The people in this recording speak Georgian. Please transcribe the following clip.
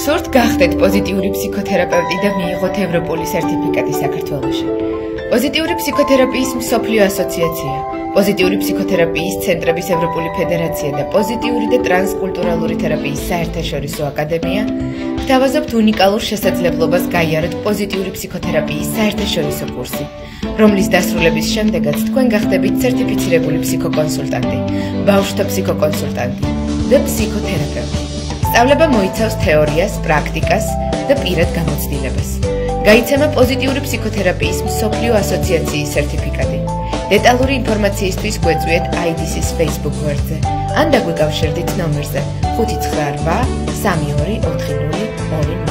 გსურთ გახდეთ პოზიტიური ფსიქოთერაპევტი და მიიღოთ ევროპული სერტიფიკატი საქართველოში. პოზიტიური ფსიქოთერაპიის მსოფლიო ასოციაცია, პოზიტიური ფსიქოთერაპიის ცენტრების ევროპული ფედერაცია და პოზიტიური და ტრანსკულტურალური თერაპიის საერთაშორისო აკადემია გთავაზობთ უნიკალურ შესაძლებლობას გაიაროთ პოზიტიური ფსიქოთერაპიის საერთაშორისო კურსი, რომლის დასრულების შემდეგაც თქვენ გახდებით სერტიფიცირებული ფსიქოკონსულტანტი, ბავშვთა ფსიქოკონსულტანტი და ფსიქოთერაპევტი. სწავლება მოიცავს თეორიას, პრაქტიკას და პირად გამოცდილებას. გაიცემა პოზიტიური ფსიქოთერაპიის მსოფლიო ასოციაციის სერტიფიკატი. დეტალური ინფორმაციისთვის გვეწვიეთ IDC-ის Facebook გვერდზე ან დაგვიკავშირდით ნომერზე 598 32 40 20.